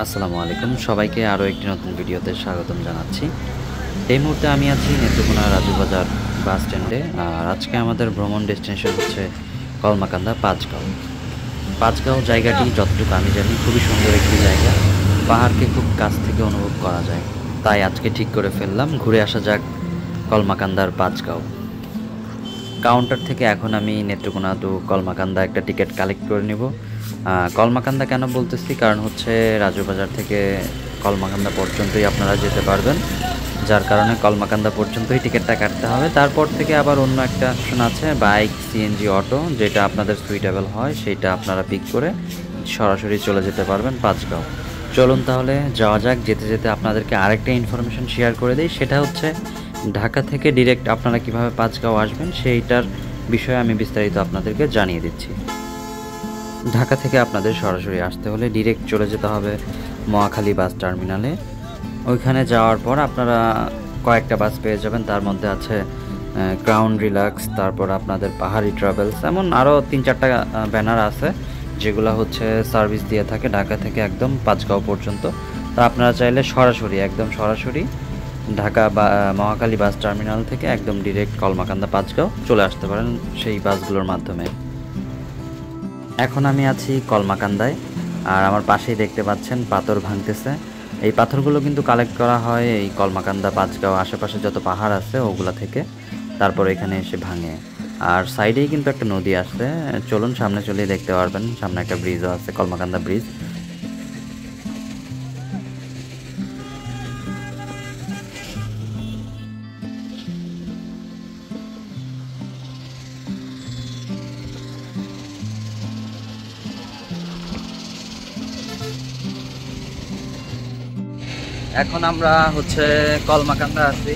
আসসালামু আলাইকুম সবাইকে আরও একটি নতুন ভিডিওতে স্বাগতম জানাচ্ছি। এই মুহূর্তে আমি আছি নেত্রকোনা রাজুবাজার বাস স্ট্যান্ডে। আর আজকে আমাদের ভ্রমণ ডেস্টিনেশন হচ্ছে কলমাকান্দা পাঁচগাঁও। পাঁচগাঁও জায়গাটি যতটুকু আমি জানি খুবই সুন্দর একটি জায়গা, পাহাড়কে খুব কাছ থেকে অনুভব করা যায়। তাই আজকে ঠিক করে ফেললাম ঘুরে আসা যাক কলমাকান্দার পাঁচগাঁও। কাউন্টার থেকে এখন আমি নেত্রকোনা টু কলমাকান্দা একটা টিকিট কালেক্ট করে নেব। কলমাকান্দা কেন বলতেছি, কারণ হচ্ছে রাজুবাজার থেকে কলমাকান্দা পর্যন্তই আপনারা যেতে পারবেন, যার কারণে কলমাকান্দা পর্যন্তই টিকিটটা কাটতে হবে। তারপর থেকে আবার অন্য একটা অপশন আছে বাইক, সিএনজি, অটো, যেটা আপনাদের সুইটেবল হয় সেইটা আপনারা পিক করে সরাসরি চলে যেতে পারবেন পাঁচগাঁও। চলুন তাহলে যাওয়া যাক। যেতে যেতে আপনাদেরকে আরেকটা ইনফরমেশন শেয়ার করে দিই, সেটা হচ্ছে ঢাকা থেকে ডিরেক্ট আপনারা কিভাবে পাঁচগাঁও আসবেন সেইটার বিষয়ে আমি বিস্তারিত আপনাদেরকে জানিয়ে দিচ্ছি। ঢাকা থেকে আপনাদের সরাসরি আসতে হলে ডিরেক্ট চলে যেতে হবে মহাখালী বাস টার্মিনালে। ওইখানে যাওয়ার পর আপনারা কয়েকটা বাস পেয়ে যাবেন, তার মধ্যে আছে ক্রাউন রিল্যাক্স, তারপর আপনাদের পাহাড়ি ট্রাভেলস, এমন আরও 3-4টা ব্যানার আছে যেগুলো হচ্ছে সার্ভিস দিয়ে থাকে ঢাকা থেকে একদম পাঁচগাঁও পর্যন্ত। তো আপনারা চাইলে একদম সরাসরি ঢাকা বা মহাখালী বাস টার্মিনাল থেকে একদম ডিরেক্ট কলমাকান্দা পাঁচগাঁও চলে আসতে পারেন সেই বাসগুলোর মাধ্যমে। এখন আমি আছি কলমাকান্দায়, আর আমার পাশেই দেখতে পাচ্ছেন পাথর ভাঙতেছে। এই পাথরগুলো কিন্তু কালেক্ট করা হয় এই কলমাকান্দা পাঁচগাঁও আশেপাশে যত পাহাড় আছে ওগুলা থেকে, তারপর এখানে এসে ভাঙে। আর সাইডেই কিন্তু একটা নদী আসছে, চলুন সামনে চলে দেখতে পারবেন। সামনে একটা ব্রিজও আছে, কলমাকান্দা ব্রিজ। এখন আমরা হচ্ছে কলমাকান্দা আছি,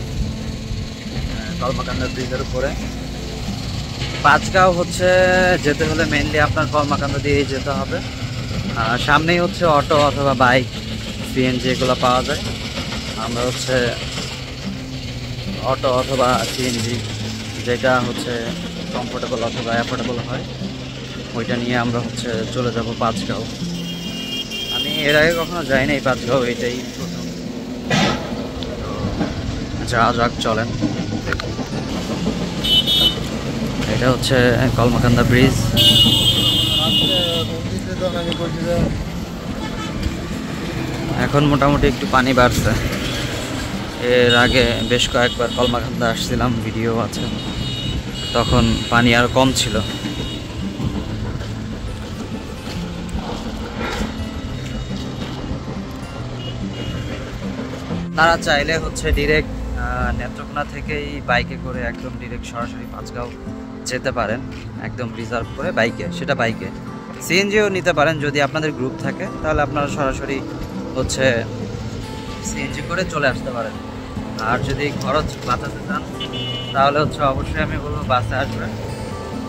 কলমাকান্দা ব্রিজের উপরে। পাঁচগাঁও হচ্ছে যেতে হলে মেইনলি আপনার কলমাকান্দা দিয়েই যেতে হবে। সামনেই হচ্ছে অটো অথবা বাইক, সিএনজি এগুলো পাওয়া যায়। আমরা হচ্ছে অটো অথবা সিএনজি, যেটা হচ্ছে কমফোর্টেবল অথবা অ্যাফোর্ডেবল হয়, ওইটা নিয়ে আমরা হচ্ছে চলে যাব পাঁচগাঁও। আমি এর আগে কখনো যাইনি এই পাঁচগাঁও, এটাই প্রথম। যাওয়া যাক, চলেন। এটা হচ্ছে কলমাকান্দা ব্রিজ। এখন মোটামুটি একটু পানি বাড়ছে। এর আগে বেশ কয়েকবার কলমাকান্দা আসছিলাম, ভিডিও আছে, তখন পানি আর কম ছিল। তারা চাইলে হচ্ছে ডিরেক্ট নেত্রকোনা থেকেই বাইকে করে একদম ডিরেক্ট সরাসরি পাঁচগাঁও যেতে পারেন, একদম রিজার্ভ করে বাইকে। সেটা বাইকে সিএনজিও নিতে পারেন, যদি আপনাদের গ্রুপ থাকে তাহলে আপনারা সরাসরি হচ্ছে সিএনজি করে চলে আসতে পারেন। আর যদি খরচ বাঁচাতে চান তাহলে হচ্ছে অবশ্যই আমি বলবো বাসে আসবেন।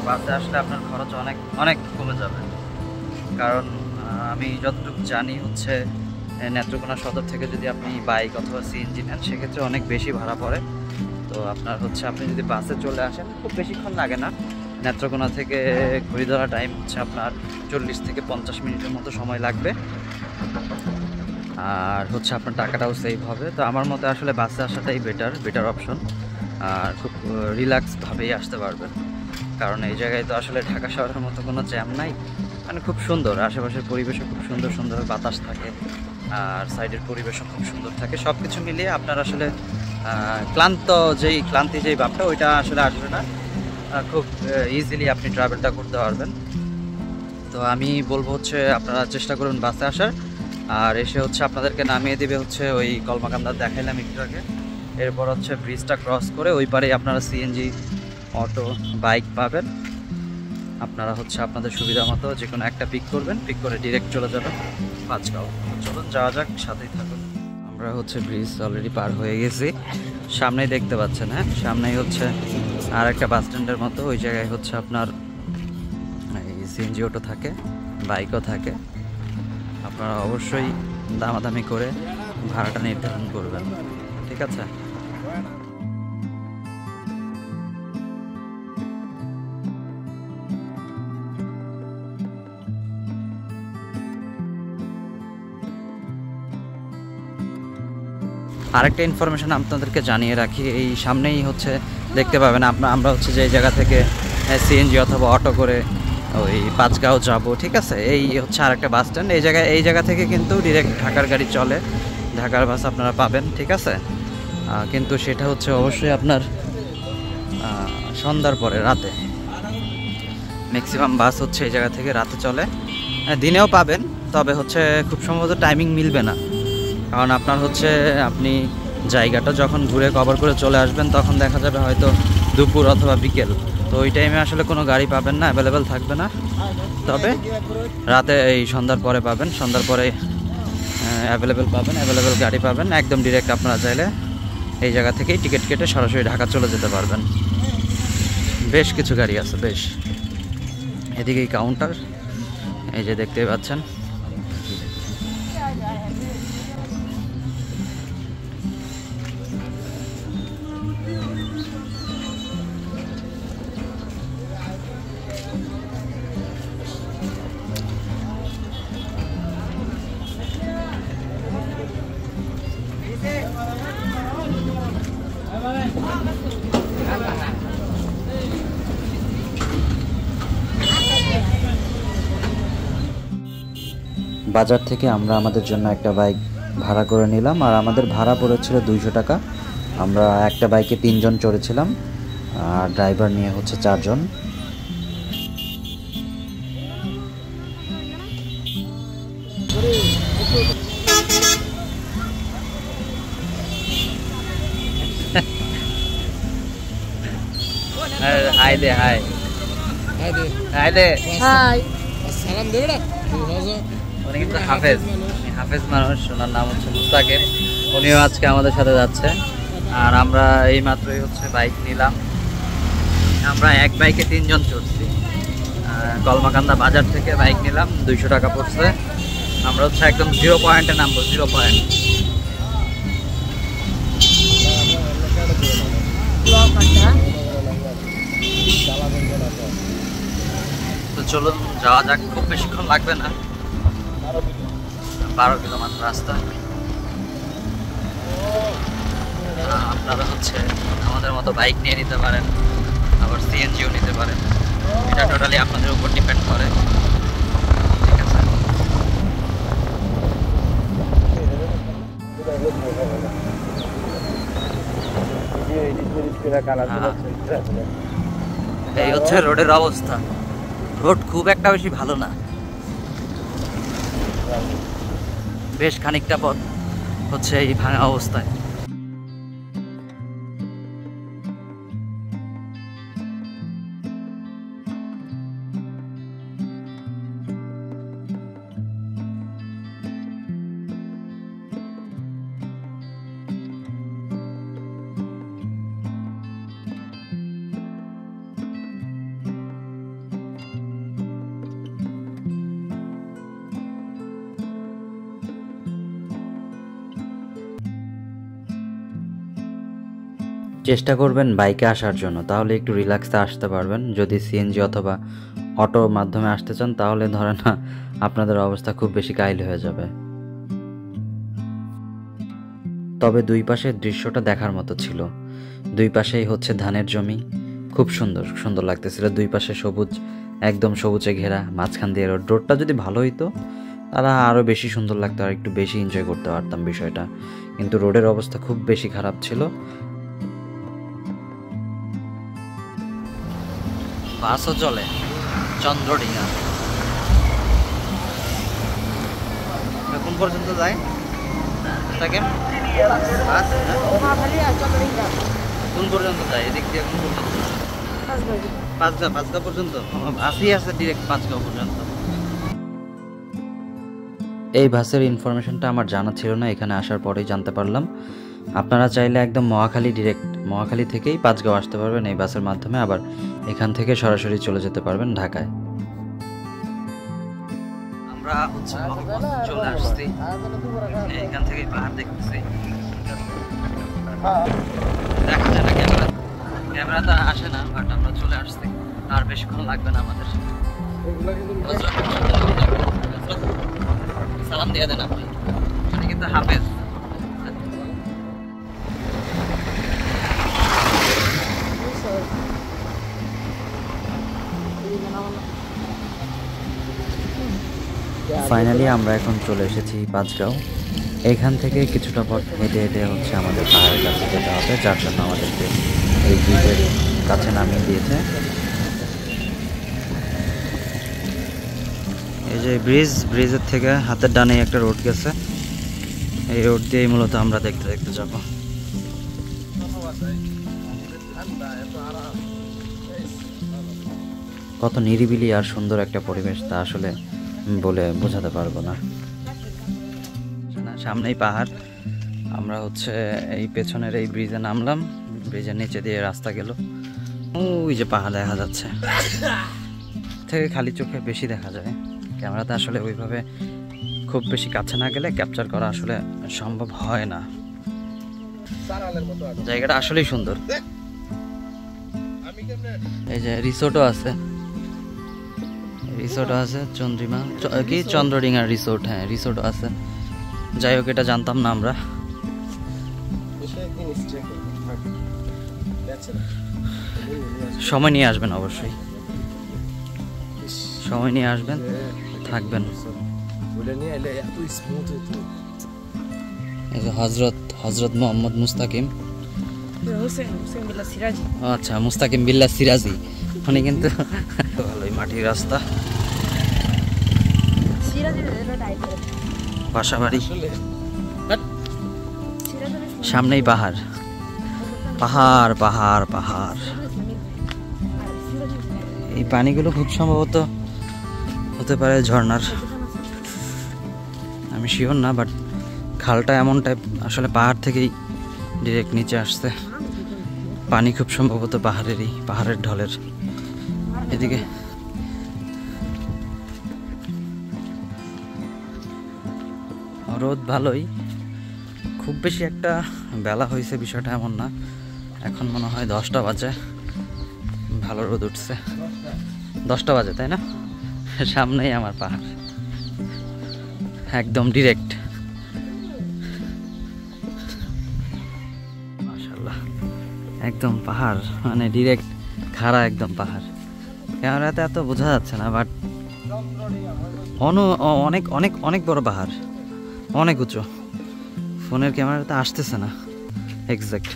বাসে আসলে আপনার খরচ অনেক অনেক কমে যাবে, কারণ আমি যতটুকু জানি হচ্ছে নেত্রকোনা সদর থেকে যদি আপনি বাইক অথবা সিএনজি নেন সেক্ষেত্রে অনেক বেশি ভাড়া পড়ে। তো আপনার হচ্ছে আপনি যদি বাসে চলে আসেন খুব বেশিক্ষণ লাগে না, নেত্রকোনা থেকে ঘুরে ধরা টাইম হচ্ছে আপনার 40 থেকে 50 মিনিটের মতো সময় লাগবে। আর হচ্ছে আপনার টাকাটাও সেভ হবে। তো আমার মতে আসলে বাসে আসাটাই বেটার অপশন। আর খুব রিল্যাক্সভাবেই আসতে পারবেন, কারণ এই জায়গায় তো আসলে ঢাকা শহরের মতো কোনো জ্যাম নাই। মানে খুব সুন্দর, আশেপাশের পরিবেশও খুব সুন্দর, সুন্দর বাতাস থাকে, আর সাইডের পরিবেশও খুব সুন্দর থাকে। সব কিছু মিলিয়ে আপনার আসলে ক্লান্তি যেই ভাবটা ওইটা আসলে আসবে না। খুব ইজিলি আপনি ট্রাভেলটা করতে পারবেন। তো আমি বলবো হচ্ছে আপনারা চেষ্টা করুন বাসে আসার। আর এসে হচ্ছে আপনাদেরকে নামিয়ে দিবে হচ্ছে ওই কলমাকান্দা দেখাইলাম একটু আগে। এরপর হচ্ছে ব্রিজটা ক্রস করে ওই পারেই আপনারা সিএনজি, অটো, বাইক পাবেন। আপনারা হচ্ছে আপনাদের সুবিধা মতো যে কোনো একটা পিক করবেন, পিক করে ডিরেক্ট চলে যাবেন পাঁচগাঁও। চলুন যাওয়া যাক, সাথেই থাকুন। আমরা হচ্ছে ব্রিজ অলরেডি পার হয়ে গেছি, সামনেই দেখতে পাচ্ছেন। হ্যাঁ, সামনেই হচ্ছে আর একটা বাস স্ট্যান্ডের মতো, ওই জায়গায় হচ্ছে আপনার এই সিএনজি অটো থাকে, বাইকও থাকে। আপনারা অবশ্যই দামাদামি করে ভাড়াটা নির্ধারণ করবেন, ঠিক আছে? আরেকটা ইনফরমেশন আপনাদেরকে জানিয়ে রাখি, এই সামনেই হচ্ছে দেখতে পাবেন আমরা হচ্ছে যে জায়গা থেকে সিএনজি অথবা অটো করে ওই পাঁচগাঁও যাব, ঠিক আছে। এই হচ্ছে আরেকটা বাস স্ট্যান্ড, এই জায়গা থেকে কিন্তু ডিরেক্ট ঢাকার গাড়ি চলে, ঢাকার বাস আপনারা পাবেন, ঠিক আছে। কিন্তু সেটা হচ্ছে অবশ্যই আপনার সন্ধ্যার পরে, রাতে ম্যাক্সিমাম বাস হচ্ছে এই জায়গা থেকে রাতে চলে। দিনেও পাবেন, তবে হচ্ছে খুব সম্ভবত টাইমিং মিলবে না, কারণ আপনার হচ্ছে আপনি জায়গাটা যখন ঘুরে কভার করে চলে আসবেন তখন দেখা যাবে হয়তো দুপুর অথবা বিকেল, তো ওই টাইমে আসলে কোনো গাড়ি পাবেন না, অ্যাভেলেবেল থাকবে না। তবে রাতে এই সন্ধ্যার পরে পাবেন, সন্ধ্যার পরে অ্যাভেলেবেল গাড়ি পাবেন, একদম ডিরেক্ট আপনারা চাইলে এই জায়গা থেকেই টিকিট কেটে সরাসরি ঢাকা চলে যেতে পারবেন। বেশ কিছু গাড়ি আছে, বেশ। এদিকেই কাউন্টার, এই যে দেখতেই পাচ্ছেন। বাজার থেকে আমরা আমাদের জন্য একটা বাইক ভাড়া করে নিলাম, আর আমাদের ভাড়া পড়েছিল 200 টাকা। আমরা একটা বাইকে 3 জন চড়েছিলাম, আর ড্রাইভার নিয়ে হচ্ছে 4 জন। হাই দে, হাই হাই দে, হাই সালাম দে বেটা। উনি কিন্তু হাফেজ মানুষ, ওনার নাম হচ্ছে মুস্তাকিব, উনিও আজকে আমাদের সাথে যাচ্ছে। আর আমরা এই মাত্রই হচ্ছে বাইক নিলাম, আমরা এক বাইকে 3 জন চড়ছি। কলমাকান্দা বাজার থেকে বাইক নিলাম, 200 টাকা পড়ছে। আমরা হচ্ছে একদম 0 পয়েন্টে নামবো, 0 পয়েন্ট। তো চলুন যাওয়া যাক, খুব বেশিক্ষণ লাগবে না, 12 কিলো মাত্র রাস্তা। আপনারা হচ্ছে আমাদের মতো বাইক নিয়ে নিতে পারেন, আবার সিএনজিও নিতে পারেন, এটা টোটালি আপনাদের উপর ডিপেন্ড করে, ঠিক আছে। এই হচ্ছে রোডের অবস্থা, রোড খুব একটা বেশি ভালো না, বেশ খানিকটা পথ হচ্ছে এই ভাঙা অবস্থায়। চেষ্টা করবেন বাইকে আসার জন্য, তাহলে একটু রিল্যাক্সে আসতে পারবেন। যদি সিএনজি অথবা অটোর মাধ্যমে আসতে চান তাহলে ধরেন না আপনাদের অবস্থা খুব বেশি কাইল হয়ে যাবে। তবে দুই পাশের দৃশ্যটা দেখার মতো ছিল, দুই পাশেই হচ্ছে ধানের জমি, খুব সুন্দর সুন্দর লাগতেছিল, দুই পাশে সবুজ, একদম সবুজে ঘেরা, মাঝখান দিয়ে রোডটা যদি ভালো হইতো তারা আরও বেশি সুন্দর লাগতো, আর একটু বেশি এনজয় করতে পারতাম বিষয়টা, কিন্তু রোডের অবস্থা খুব বেশি খারাপ ছিল। বাসও চলে চন্দ্রডিঙা, কোন পর্যন্ত যায় কোন পর্যন্ত যায় এদিক দিয়ে, কোন পর্যন্ত? পাঁচগাঁও পর্যন্ত বাসই আছে ডিরেক্ট পাঁচগাঁও পর্যন্ত। এই বাসের ইনফরমেশনটা আমার জানা ছিল না, এখানে আসার পরেই জানতে পারলাম। আপনারা চাইলে একদম মহাখালী থেকেই পাঁচগাঁও আসতে পারবেন এই বাসের মাধ্যমে, আবার এখান থেকে সরাসরি চলে যেতে পারবেন ঢাকায়। আমরা হচ্ছে চলে আসছি, এখান থেকে পাহাড় দেখতেছি, দেখা যায় না ক্যামেরা তো আসে না, বাট আমরা চলে আসছি, আর বেশিক্ষণ লাগবে না আমাদের। সালাম দিয়ে দেন আপনি, উনি কিন্তু হাফেজ। ফাইনালি আমরা এখন চলে এসেছি পাঁচগাঁও। এখান থেকে কিছুটা পথ হেঁটে হেঁটে হচ্ছে আমাদের পাহাড়ের কাছে যেতে হবে, যার জন্য আমাদেরকে এই ব্রিজের কাছে নামিয়ে দিয়েছে। এই যে ব্রিজের থেকে হাতের ডানে একটা রোড গেছে, এই রোড দিয়েই মূলত আমরা দেখতে দেখতে যাব। কত নিরিবিলি আর সুন্দর একটা পরিবেশ তা আসলে বলে বোঝাতে পারবো না। সামনেই পাহাড়, আমরা হচ্ছে এই পেছনের এই ব্রিজে নামলাম, ব্রিজের নিচে দিয়ে রাস্তা গেল, ওই যে পাহাড় দেখা যাচ্ছে। থেকে খালি চোখে বেশি দেখা যায়, ক্যামেরাতে আসলে ওইভাবে খুব বেশি কাছে না গেলে ক্যাপচার করা আসলে সম্ভব হয় না। জায়গাটা আসলেই সুন্দর। এই যে রিসোর্টও আছে, চন্দ্রিমা কি চন্দ্রডিঙা রিসোর্ট, হ্যাঁ রিসোর্টও আছে। যাই হোক, এটা জানতাম না আমরা। সময় নিয়ে আসবেন, অবশ্যই সময় নিয়ে আসবেন, থাকবেন। হজরত মোহাম্মদ মুস্তাকিম, আচ্ছা মুস্তাকিম বিল্লাহ সিরাজি, উনি কিন্তু ভালোই মাটির রাস্তা, বাসাবাড়ি, সামনেই পাহাড় পাহাড় পাহাড় পাহাড়। এই পানিগুলো খুব সম্ভবত হতে পারে ঝর্ণার, আমি শিওর না, বাট খালটা এমন টাইপ আসলে পাহাড় থেকেই ডিরেক্ট নিচে আসছে। পানি খুব সম্ভবত পাহাড়ের ঢলের। এদিকে রোদ ভালোই, খুব বেশি একটা বেলা হয়েছে বিষয়টা এমন না। এখন মনে হয় 10টা বাজে, ভালো রোদ উঠছে। 10টা বাজে, তাই না? সামনেই আমার পাহাড়, একদম ডিরেক্ট। মাশাআল্লাহ, একদম পাহাড়, মানে ডিরেক্ট খাড়া একদম পাহাড়। ক্যামেরাতে এত বোঝা যাচ্ছে না, বাট অনেক অনেক অনেক বড় পাহাড়, অনেক উঁচু। ফোনের ক্যামেরাতে আসতেছে না এক্সাক্ট,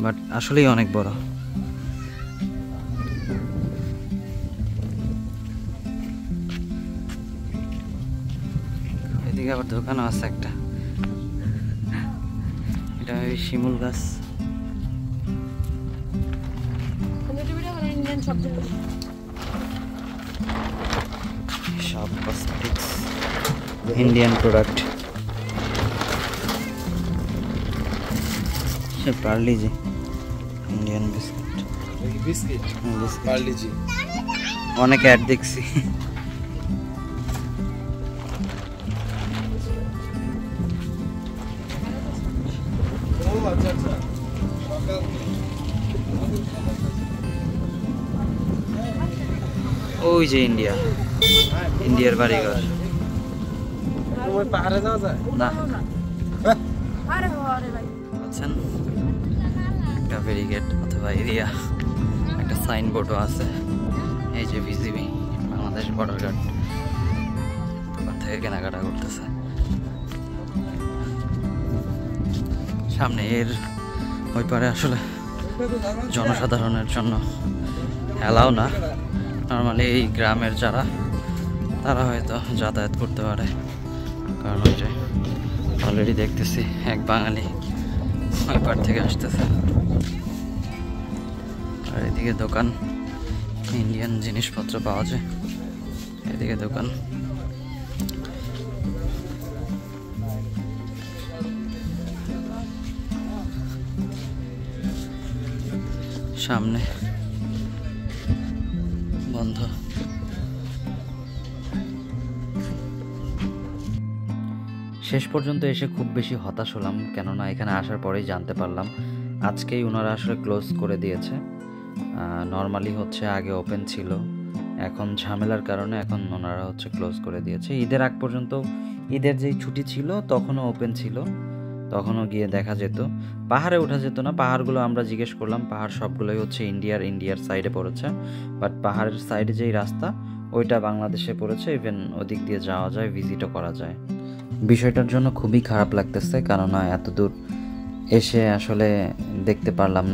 বাট আসলেই অনেক বড়। এদিকে আবার দোকানও আছে একটা, এটা ওই শিমুল গাছ। সব কসমেটিক্স, ইন্ডিয়ান প্রোডাক্ট। সে পার্লিজি, ইন্ডিয়ান বিস্কিট, পার্লিজি অনেক অ্যাড দেখছি। ওই যে ইন্ডিয়ার বাড়িঘর। না আছেন একটা ব্যারিকেড অথবা এরিয়া, একটা সাইনবোর্ডও আছে। এই যে বিজিবি বাংলাদেশ বর্ডার গার্ড, দোকান থেকে কেনাকাটা করতেছে। সামনে এর ওই পারে আসলে জনসাধারণের জন্য অ্যালাউ না, নর্মালি এই গ্রামের যারা তারা হয়তো যাতায়াত করতে পারে। কারণ ওই যে অলরেডি দেখতেছি এক বাঙালি ওই পার থেকে আসতেছে। আর এদিকে দোকান, ইন্ডিয়ান জিনিসপত্র পাওয়া যায়। এদিকে দোকান, সামনে বন্ধ। শেষ পর্যন্ত এসে খুব বেশি হতাশ হলাম, কেননা এখানে আসার পরেই জানতে পারলাম আজকেই ওনারা আসলে ক্লোজ করে দিয়েছে। নর্মালি হচ্ছে আগে ওপেন ছিল, এখন ঝামেলার কারণে এখন ওনারা হচ্ছে ক্লোজ করে দিয়েছে। ঈদের আগ পর্যন্ত, ঈদের যেই ছুটি ছিল তখনও ওপেন ছিল, তখনও গিয়ে দেখা যেত। পাহাড়ে ওঠা যেত না, পাহাড়গুলো আমরা জিজ্ঞেস করলাম, পাহাড় সবগুলোই হচ্ছে ইন্ডিয়ার সাইডে পড়েছে, বাট পাহাড়ের সাইডে যেই রাস্তা ওইটা বাংলাদেশে পড়েছে, ইভেন ওদিক দিয়ে যাওয়া যায়, ভিজিটও করা যায়। বিষয়টার জন্য খুবই খারাপ লাগতেছে, কেননা এত দূর এসে আসলে দেখতে পারলাম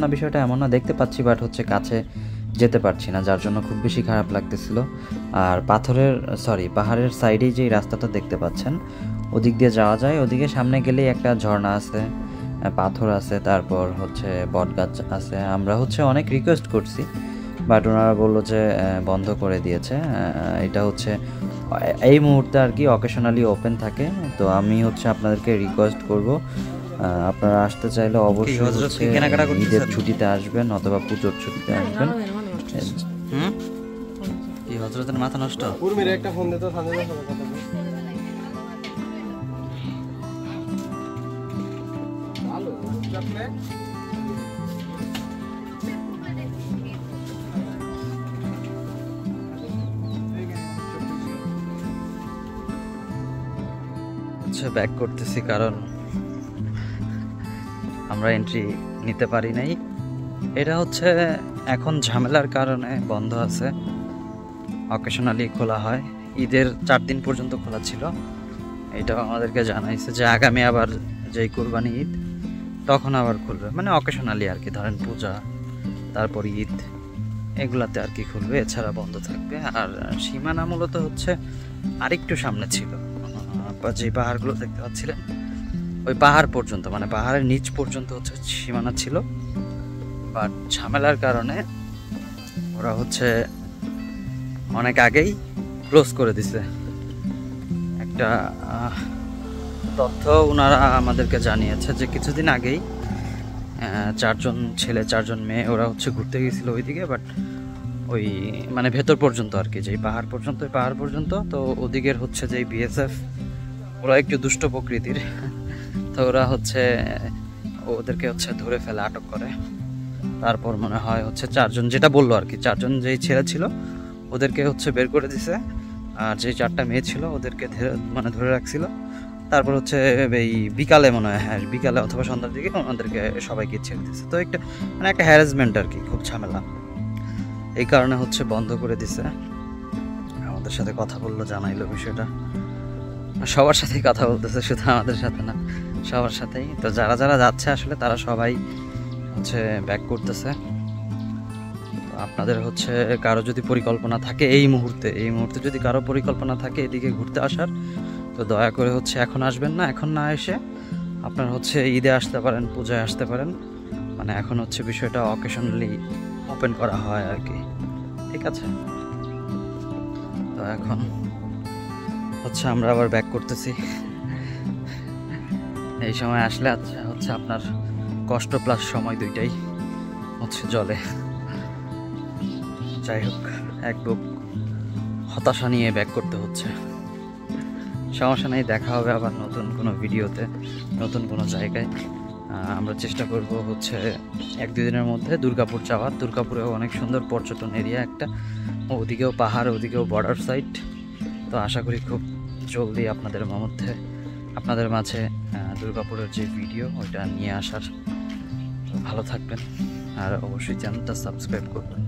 না। বিষয়টা এমন না, দেখতে পাচ্ছি বাট হচ্ছে কাছে যেতে পারছি না, যার জন্য খুব বেশি খারাপ লাগতেছিল। আর পাহাড়ের সাইডেই যেই রাস্তাটা দেখতে পাচ্ছেন ওদিক দিয়ে যাওয়া যায়। ওদিকে সামনে গেলেই একটা ঝর্ণা আছে, পাথর আছে, তারপর হচ্ছে বট গাছ আছে। আমরা হচ্ছে অনেক রিকোয়েস্ট করছি, বাট ওনারা বললো যে বন্ধ করে দিয়েছে। এটা হচ্ছে এই মুহূর্তে আর কি অকেশনালি ওপেন থাকে। তো আমি হচ্ছে আপনাদেরকে রিকোয়েস্ট করব, আপনারা আসতে চাইলে অবশ্যই হচ্ছে ঈদের ছুটিতে আসবেন অথবা পুজোর ছুটিতে আসবেন। এই হযরতের মাথা নষ্ট। একটা ফোন দিত ব্যাক করতেছি কারণ আমরা এন্ট্রি নিতে পারি নাই। এটা হচ্ছে এখন ঝামেলার কারণে বন্ধ আছে, অকেশনালি খোলা হয়। ঈদের 4 দিন পর্যন্ত খোলা ছিল। এটাও আমাদেরকে জানাইছে যে আগামী আবার যেই কুরবানি ঈদ তখন আবার খুলবে, মানে অকেশনালি আর কি, ধরেন পূজা তারপর ঈদ এগুলাতে আর কি খুলবে, এছাড়া বন্ধ থাকবে। আর সীমানা মূলত হচ্ছে আরেকটু সামনে ছিল, যে পাহাড়গুলো দেখতে পাচ্ছিলেন ওই পাহাড় পর্যন্ত, মানে পাহাড়ের নিচ পর্যন্ত হচ্ছে সীমানা ছিল। বাট ঝামেলার কারণে ওরা হচ্ছে অনেক আগেই ক্লোজ করে দিছে। একটা তথ্য ওনারা আমাদেরকে জানিয়েছে যে কিছুদিন আগেই 4 জন ছেলে 4 জন মেয়ে ওরা হচ্ছে ঘুরতে গিয়েছিল ওইদিকে, বাট ওই মানে ভেতর পর্যন্ত আর কি, যেই পাহাড় পর্যন্ত। তো ওদিকের হচ্ছে যেই বিএসএফ ওরা একটু দুষ্ট প্রকৃতির, তো ওরা হচ্ছে ওদেরকে হচ্ছে ধরে ফেলে, আটক করে। তারপর মনে হয় হচ্ছে 4 জন, যেটা বললো আর কি, 4 জন যেই ছেলে ছিল ওদেরকে হচ্ছে বের করে দিছে, আর যেই 4টা মেয়ে ছিল ওদেরকে ধরে রাখছিল। তারপর হচ্ছে এই বিকালে মনে হয়, হ্যাঁ বিকালে অথবা সন্ধ্যার দিকে ওনাদেরকে সবাইকে ছেড়ে দিছে। তো একটা হ্যারাসমেন্ট আর কি, খুব ঝামেলা। এই কারণে হচ্ছে বন্ধ করে দিছে। আমাদের সাথে কথা বললো, জানাইলো বিষয়টা। সবার সাথেই কথা বলতেছে, শুধু আমাদের সাথে না, সবার সাথেই। তো যারা যাচ্ছে আসলে তারা সবাই হচ্ছে ব্যাক করতেছে। আপনাদের হচ্ছে কারো যদি পরিকল্পনা থাকে এই মুহূর্তে যদি কারো পরিকল্পনা থাকে এদিকে ঘুরতে আসার, তো দয়া করে হচ্ছে এখন আসবেন না। এখন না এসে আপনার হচ্ছে ঈদে আসতে পারেন, পূজায় আসতে পারেন। মানে এখন হচ্ছে বিষয়টা অকেশনালি ওপেন করা হয় আর কি, ঠিক আছে? তো এখন হচ্ছে আমরা আবার ব্যাক করতেছি। এই সময় আসলে আচ্ছা হচ্ছে আপনার কষ্ট প্লাস সময় দুইটাই হচ্ছে জলে। যাই হোক, এক বুক হতাশা নিয়ে ব্যাক করতে হচ্ছে। সমস্যা নেই, দেখা হবে আবার নতুন কোনো ভিডিওতে, নতুন কোনো জায়গায়। আমরা চেষ্টা করব হচ্ছে 1-2 দিনের মধ্যে দুর্গাপুর যাওয়ার। দুর্গাপুরেও অনেক সুন্দর পর্যটন এরিয়া একটা, ওদিকেও পাহাড়, ওদিকেও বর্ডার সাইড। তো আশা করি খুব জলদি আপনাদের মাঝে দুর্গাপুরের যে ভিডিও ওইটা নিয়ে আসার। ভালো থাকবেন আর অবশ্যই চ্যানেলটা সাবস্ক্রাইব করবেন।